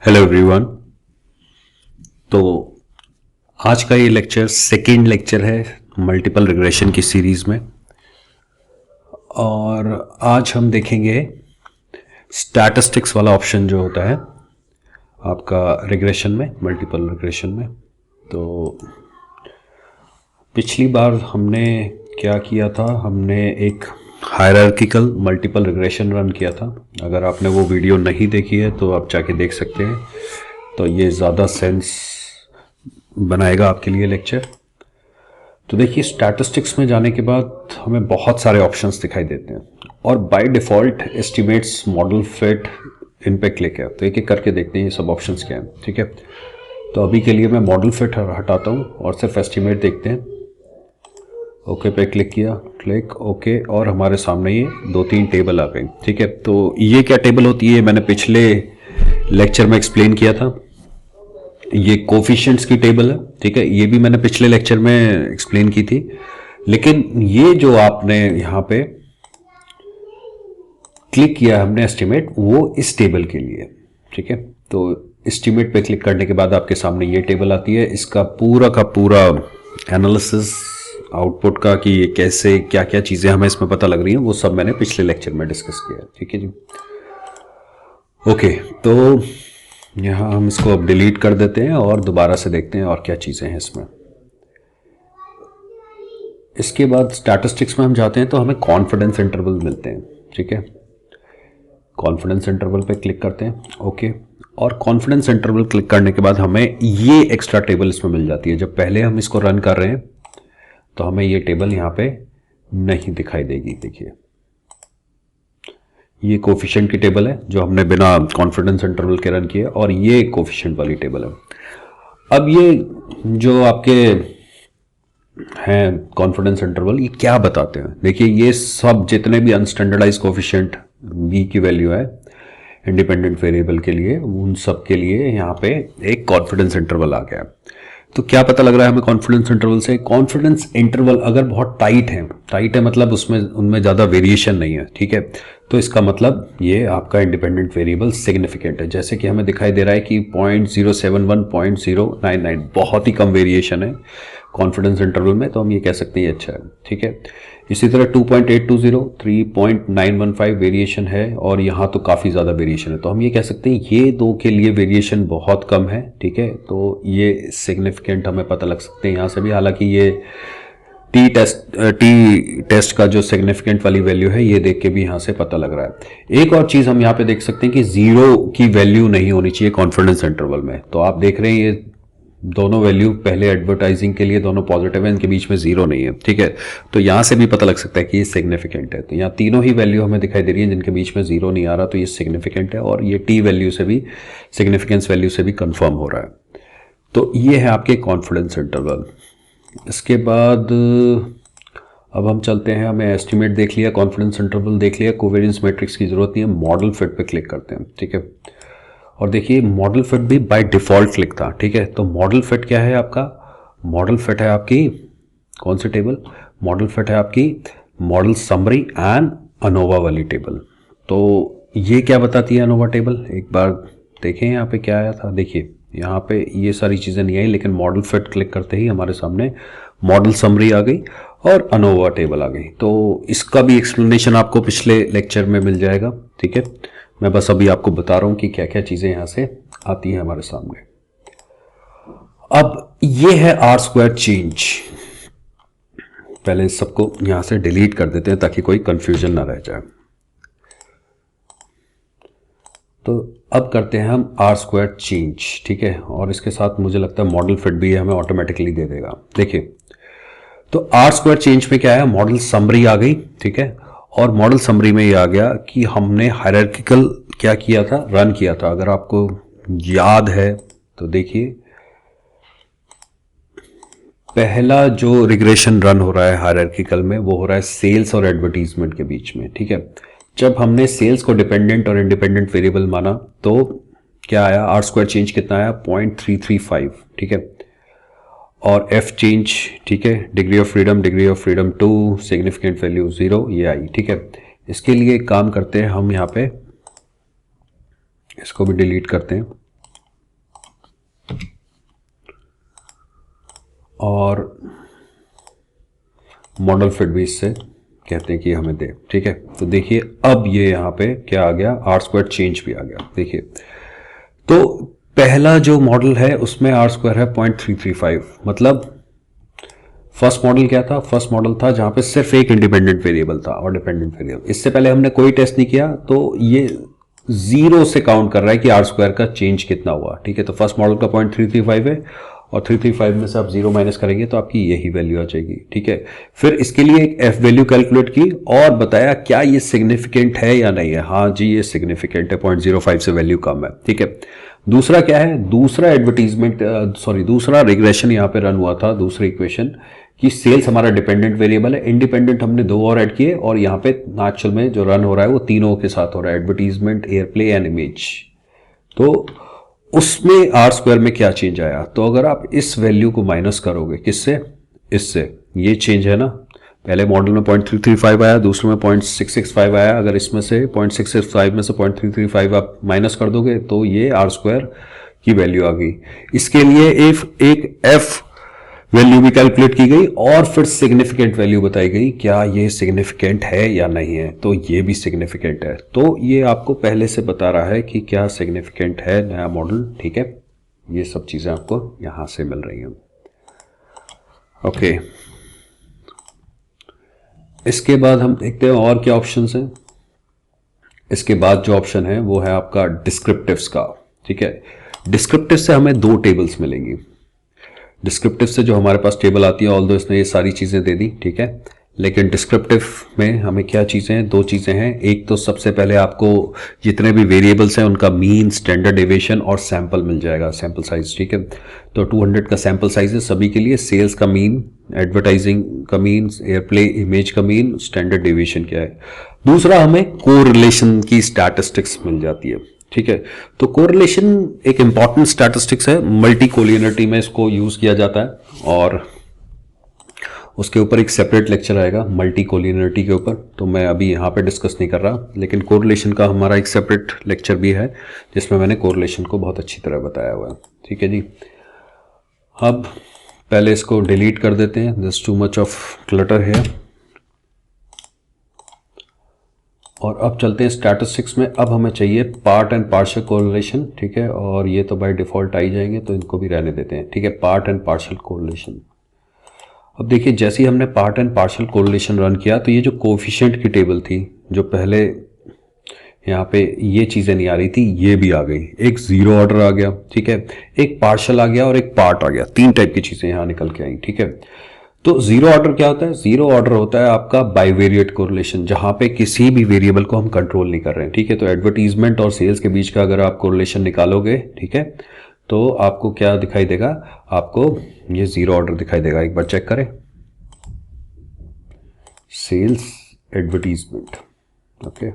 Hello everyone. तो आज का ये लेक्चर सेकेंड लेक्चर है मल्टीपल रिग्रेशन की सीरीज में। और आज हम देखेंगे स्टैटिस्टिक्स वाला ऑप्शन जो होता है आपका रिग्रेशन में, मल्टीपल रिग्रेशन में। तो पिछली बार हमने क्या किया था, हमने एक हायरार्किकल मल्टीपल रिग्रेशन रन किया था। अगर आपने वो वीडियो नहीं देखी है तो आप जाके देख सकते हैं, तो ये ज़्यादा सेंस बनाएगा आपके लिए लेक्चर। तो देखिए, स्टैटिस्टिक्स में जाने के बाद हमें बहुत सारे ऑप्शंस दिखाई देते हैं और by default estimates, model fit, इन पे क्लिक है। तो एक एक करके देखते हैं ये सब ऑप्शंस क्या हैं। ठीक है, तो अभी के लिए मैं मॉडल फिट हटाता हूँ और सिर्फ एस्टिमेट देखते हैं। ओके पे क्लिक किया, क्लिक ओके, और हमारे सामने ये दो तीन टेबल आ गई। ठीक है, तो ये क्या टेबल होती है मैंने पिछले लेक्चर में एक्सप्लेन किया था। ये कोफिशिएंट्स की टेबल है। ठीक है, ये भी मैंने पिछले लेक्चर में एक्सप्लेन की थी। लेकिन ये जो आपने यहाँ पे क्लिक किया हमने एस्टिमेट, वो इस टेबल के लिए। ठीक है, तो एस्टिमेट पे क्लिक करने के बाद आपके सामने ये टेबल आती है। इसका पूरा का पूरा एनालिसिस आउटपुट का कि ये कैसे क्या क्या चीज़ें हमें इसमें पता लग रही हैं, वो सब मैंने पिछले लेक्चर में डिस्कस किया है। ठीक है जी, ओके। तो यहाँ हम इसको अब डिलीट कर देते हैं और दोबारा से देखते हैं और क्या चीज़ें हैं इसमें। इसके बाद स्टैटिस्टिक्स में हम जाते हैं तो हमें कॉन्फिडेंस इंटरवल मिलते हैं। ठीक है, कॉन्फिडेंस इंटरवल पे क्लिक करते हैं, ओके। और कॉन्फिडेंस इंटरवल क्लिक करने के बाद हमें ये एक्स्ट्रा टेबल इसमें मिल जाती है। जब पहले हम इसको रन कर रहे हैं तो हमें ये टेबल यहाँ पे नहीं दिखाई देगी। देखिए, ये कोफिशिएंट की टेबल है जो हमने बिना कॉन्फिडेंस इंटरवल के रन किए, और ये कोफिशिएंट वाली टेबल है। अब ये जो आपके हैं कॉन्फिडेंस इंटरवल, ये क्या बताते हैं? देखिए, ये सब जितने भी अनस्टैंडर्डाइज कोफिशिएंट बी की वैल्यू है इंडिपेंडेंट वेरिएबल के लिए, उन सब के लिए यहाँ पे एक कॉन्फिडेंस इंटरवल आ गया। तो क्या पता लग रहा है हमें कॉन्फिडेंस इंटरवल से? कॉन्फिडेंस इंटरवल अगर बहुत टाइट है मतलब उसमें उनमें ज़्यादा वेरिएशन नहीं है। ठीक है, तो इसका मतलब ये आपका इंडिपेंडेंट वेरिएबल सिग्निफिकेंट है। जैसे कि हमें दिखाई दे रहा है कि 0.071 0.099 बहुत ही कम वेरिएशन है कॉन्फिडेंस इंटरवल में, तो हम ये कह सकते हैं ये अच्छा है। ठीक है, इसी तरह 2.820 3.915 वेरिएशन है, और यहाँ तो काफ़ी ज़्यादा वेरिएशन है, तो हम ये कह सकते हैं ये दो के लिए वेरिएशन बहुत कम है। ठीक है, तो ये सिग्निफिकेंट हमें पता लग सकते हैं यहाँ से भी। हालांकि ये टी टेस्ट का जो सिग्निफिकेंट वाली वैल्यू है, ये देख के भी यहाँ से पता लग रहा है। एक और चीज़ हम यहाँ पे देख सकते हैं कि जीरो की वैल्यू नहीं होनी चाहिए कॉन्फिडेंस इंटरवल में। तो आप देख रहे हैं ये दोनों वैल्यू पहले एडवर्टाइजिंग के लिए दोनों पॉजिटिव है, इनके बीच में जीरो नहीं है। ठीक है, तो यहां से भी पता लग सकता है कि ये सिग्निफिकेंट है। तो यहाँ तीनों ही वैल्यू हमें दिखाई दे रही है जिनके बीच में जीरो नहीं आ रहा, तो ये सिग्निफिकेंट है, और ये टी वैल्यू से भी, सिग्निफिकेंस वैल्यू से भी कंफर्म हो रहा है। तो ये है आपके कॉन्फिडेंस इंटरवल। इसके बाद अब हम चलते हैं, हमें एस्टिमेट देख लिया, कॉन्फिडेंस इंटरवल देख लिया, कोवेरियंस मैट्रिक्स की जरूरत नहीं है, मॉडल फिट पे क्लिक करते हैं। ठीक है, और देखिए मॉडल फिट भी बाय डिफॉल्ट क्लिक था। ठीक है, तो मॉडल फिट क्या है आपका? मॉडल फिट है आपकी कौन सी टेबल? मॉडल फिट है आपकी मॉडल समरी एंड अनोवा वाली टेबल। तो ये क्या बताती है अनोवा टेबल? एक बार देखें यहाँ पे क्या आया था। देखिए, यहाँ पे ये सारी चीज़ें नहीं आई, लेकिन मॉडल फिट क्लिक करते ही हमारे सामने मॉडल समरी आ गई और अनोवा टेबल आ गई। तो इसका भी एक्सप्लेनेशन आपको पिछले लेक्चर में मिल जाएगा। ठीक है, मैं बस अभी आपको बता रहा हूं कि क्या क्या चीजें यहां से आती हैं हमारे सामने। अब ये है आर स्क्वायर चेंज। पहले इस सबको यहां से डिलीट कर देते हैं ताकि कोई कंफ्यूजन ना रह जाए। तो अब करते हैं हम आर स्क्वायर चेंज। ठीक है, और इसके साथ मुझे लगता है मॉडल फिट भी हमें ऑटोमेटिकली दे देगा। देखिए, तो आर स्क्वायर चेंज में क्या है? मॉडल समरी आ गई। ठीक है, और मॉडल समरी में ये आ गया कि हमने हायरार्किकल क्या किया था, रन किया था। अगर आपको याद है तो देखिए, पहला जो रिग्रेशन रन हो रहा है हायरार्किकल में, वो हो रहा है सेल्स और एडवर्टीजमेंट के बीच में। ठीक है, जब हमने सेल्स को डिपेंडेंट और इंडिपेंडेंट वेरिएबल माना तो क्या आया? आर स्क्वायर चेंज कितना आया? 0.335। ठीक है, और एफ चेंज, ठीक है, degree of freedom 2, significant value 0, ये आई। ठीक है, इसके लिए काम करते हैं हम, यहाँ पे इसको भी डिलीट करते हैं। और मॉडल फिट भी इससे कहते हैं कि हमें दे, ठीक है। तो देखिए अब ये यहाँ पे क्या आ गया, आर स्क्वायर चेंज भी आ गया। देखिए तो पहला जो मॉडल है उसमें आर स्क्वायर है 0.335, मतलब फर्स्ट मॉडल क्या था, फर्स्ट मॉडल था जहां पे सिर्फ एक इंडिपेंडेंट वेरिएबल था और डिपेंडेंट वेरिएबल। इससे पहले हमने कोई टेस्ट नहीं किया, तो ये जीरो से काउंट कर रहा है कि आर स्क्वायर का चेंज कितना हुआ, ठीक है। तो फर्स्ट मॉडल का 0.335 है और 335 में से आप जीरो माइनस करेंगे तो आपकी यही वैल्यू आ जाएगी, ठीक है। फिर इसके लिए एक एफ वैल्यू कैलकुलेट की और बताया क्या ये सिग्निफिकेंट है या नहीं है। हाँ जी ये सिग्निफिकेंट है, 0.05 से वैल्यू कम है, ठीक है। दूसरा क्या है, दूसरा एडवर्टीजमेंट दूसरा रिग्रेशन यहाँ पे रन हुआ था, दूसरी इक्वेशन कि सेल्स हमारा डिपेंडेंट वेरिएबल है, इंडिपेंडेंट हमने दो और ऐड किए और यहाँ पे एक्चुअल में जो रन हो रहा है वो तीनों के साथ हो रहा है, advertisement, air play and image. तो उसमें आर स्क्वायर में क्या चेंज आया, तो अगर आप इस वैल्यू को माइनस करोगे किससे, इससे, ये चेंज है ना, पहले मॉडल में 0.335 आया, दूसरे में 0.665 आया, अगर इसमें से 0.665 में से 0.335 आप माइनस कर दोगे तो ये आर स्क्वायर की वैल्यू आ गई। इसके लिए एक एफ वैल्यू भी कैलकुलेट की गई और फिर सिग्निफिकेंट वैल्यू बताई गई, क्या ये सिग्निफिकेंट है या नहीं है, तो ये भी सिग्निफिकेंट है। तो ये आपको पहले से बता रहा है कि क्या सिग्निफिकेंट है नया मॉडल, ठीक है। ये सब चीजें आपको यहां से मिल रही हैं, ओके। इसके बाद हम देखते हैं और क्या ऑप्शंस हैं। इसके बाद जो ऑप्शन है वो है आपका डिस्क्रिप्टिव्स का, ठीक है। डिस्क्रिप्टिव से हमें दो टेबल्स मिलेंगी। डिस्क्रिप्टिव से जो हमारे पास टेबल आती है, ऑल्दो इसने ये सारी चीज़ें दे दी, ठीक है, लेकिन डिस्क्रिप्टिव में हमें क्या चीज़ें हैं, दो चीज़ें हैं। एक तो सबसे पहले आपको जितने भी वेरिएबल्स हैं उनका मीन, स्टैंडर्ड डेविएशन और सैंपल मिल जाएगा, सैंपल साइज, ठीक है। तो 200 का सैंपल साइज है सभी के लिए, सेल्स का मीन, एडवर्टाइजिंग का मीन, एयर प्ले, इमेज का मीन, स्टैंडर्ड डेविएशन क्या है। दूसरा हमें कोरिलेशन की स्टैटिस्टिक्स मिल जाती है, ठीक है। तो कोरिलेशन एक इंपॉर्टेंट स्टैटिस्टिक्स है, मल्टी कोलिनियरिटी में इसको यूज किया जाता है और उसके ऊपर एक सेपरेट लेक्चर आएगा मल्टी कोलिनियरिटी के ऊपर, तो मैं अभी यहाँ पे डिस्कस नहीं कर रहा, लेकिन कोरिलेशन का हमारा एक सेपरेट लेक्चर भी है जिसमें मैंने कोरिलेशन को बहुत अच्छी तरह बताया हुआ है, ठीक है जी। अब पहले इसको डिलीट कर देते हैं, this too much of clutter है। और अब चलते हैं स्टैटिस्टिक्स में। अब हमें चाहिए पार्ट एंड पार्शियल कोरिलेशन, ठीक है, और ये तो बाय डिफॉल्ट आ ही जाएंगे तो इनको भी रहने देते हैं, ठीक है, पार्ट एंड पार्शियल कोरिलेशन। अब देखिए जैसे ही हमने part and partial correlation run किया तो ये जो कोफिशिएंट की टेबल थी, जो पहले यहाँ पे ये चीज़ें नहीं आ रही थी, ये भी आ गई, एक जीरो ऑर्डर आ गया, ठीक है, एक पार्शियल आ गया और एक पार्ट आ गया, तीन टाइप की चीज़ें यहाँ निकल के आई, ठीक है। तो जीरो ऑर्डर क्या होता है, जीरो ऑर्डर होता है आपका बाइवेरिएट कोरिलेशन, जहां पे किसी भी वेरिएबल को हम कंट्रोल नहीं कर रहे हैं, ठीक है। तो एडवर्टीजमेंट और सेल्स के बीच का अगर आप कोरिलेशन निकालोगे, ठीक है, तो आपको क्या दिखाई देगा, आपको ये जीरो ऑर्डर दिखाई देगा। एक बार चेक करें, सेल्स, एडवर्टीजमेंट, ओके,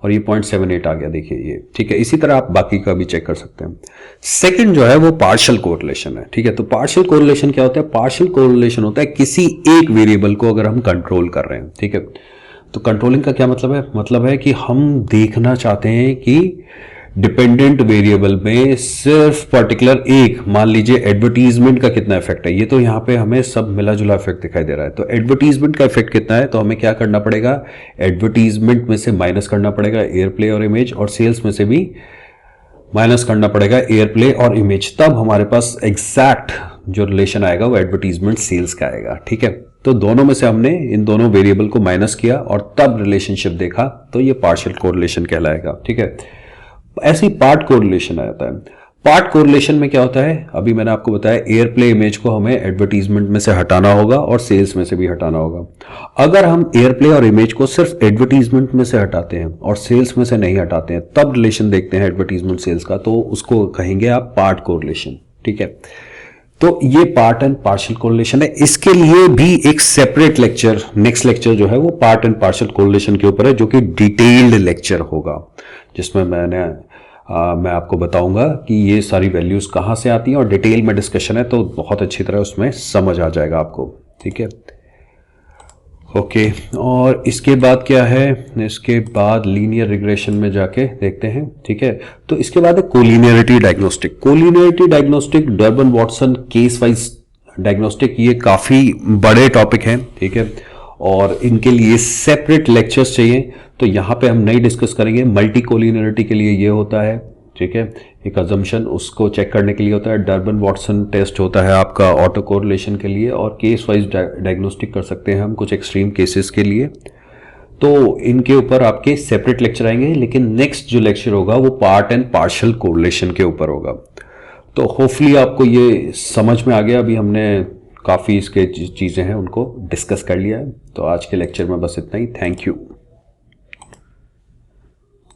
और ये 0.78 आ गया, देखिए ये, ठीक है। इसी तरह आप बाकी का भी चेक कर सकते हैं। सेकंड जो है वो पार्शियल कोरिलेशन है, ठीक है। तो पार्शियल कोरिलेशन क्या होता है, पार्शियल कोरिलेशन होता है किसी एक वेरिएबल को अगर हम कंट्रोल कर रहे हैं, ठीक है। तो कंट्रोलिंग का क्या मतलब है, मतलब है कि हम देखना चाहते हैं कि डिपेंडेंट वेरिएबल में सिर्फ पर्टिकुलर एक, मान लीजिए एडवर्टीजमेंट का कितना इफेक्ट है, ये तो यहाँ पे हमें सब मिला जुला इफेक्ट दिखाई दे रहा है। तो एडवर्टीजमेंट का इफेक्ट कितना है, तो हमें क्या करना पड़ेगा, एडवर्टीजमेंट में से माइनस करना पड़ेगा एयर प्ले और इमेज, और सेल्स में से भी माइनस करना पड़ेगा एयर प्ले और इमेज, तब हमारे पास एग्जैक्ट जो रिलेशन आएगा वो एडवर्टीजमेंट सेल्स का आएगा, ठीक है। तो दोनों में से हमने इन दोनों वेरिएबल को माइनस किया और तब रिलेशनशिप देखा, तो ये पार्शियल कोरिलेशन कहलाएगा, ठीक है। ऐसी पार्ट कोरिलेशन आ जाता है। पार्ट कोरिलेशन में क्या होता है, अभी मैंने आपको बताया एयर प्ले इमेज को हमें एडवर्टीजमेंट में से हटाना होगा और सेल्स में से भी हटाना होगा। अगर हम एयर प्ले और इमेज को सिर्फ एडवर्टीजमेंट में से हटाते हैं और सेल्स में से नहीं हटाते हैं, तब रिलेशन देखते हैं एडवर्टीजमेंट सेल्स का, तो उसको कहेंगे आप पार्ट कोरिलेशन, ठीक है। तो ये पार्ट एंड पार्शियल कोरिलेशन है। इसके लिए भी एक सेपरेट लेक्चर, नेक्स्ट लेक्चर जो है वो पार्ट एंड पार्शियल कोरिलेशन के ऊपर है, जो कि डिटेल्ड लेक्चर होगा, जिसमें मैं आपको बताऊंगा कि ये सारी वैल्यूज कहां से आती हैं और डिटेल में डिस्कशन है, तो बहुत अच्छी तरह उसमें समझ आ जाएगा आपको, ठीक है। ओके और इसके बाद क्या है, इसके बाद लीनियर रिग्रेशन में जाके देखते हैं, ठीक है। तो इसके बाद है collinearity diagnostic. Collinearity diagnostic, Durban Watson case wise diagnostic, ये काफ़ी बड़े टॉपिक हैं, ठीक है, और इनके लिए सेपरेट लेक्चर्स चाहिए, तो यहाँ पे हम नहीं डिस्कस करेंगे। मल्टी कोलिनियरिटी के लिए ये होता है, ठीक है, एक अजम्पशन उसको चेक करने के लिए होता है। डर्बन वाटसन टेस्ट होता है आपका ऑटो कोरिलेशन के लिए, और केस वाइज डायग्नोस्टिक कर सकते हैं हम कुछ एक्सट्रीम केसेस के लिए। तो इनके ऊपर आपके सेपरेट लेक्चर आएंगे, लेकिन नेक्स्ट जो लेक्चर होगा वो पार्ट एंड पार्शियल कोरिलेशन के ऊपर होगा। तो होपफुली आपको ये समझ में आ गया। अभी हमने काफ़ी इसके चीज़ें हैं उनको डिस्कस कर लिया है। तो आज के लेक्चर में बस इतना ही। Thank you.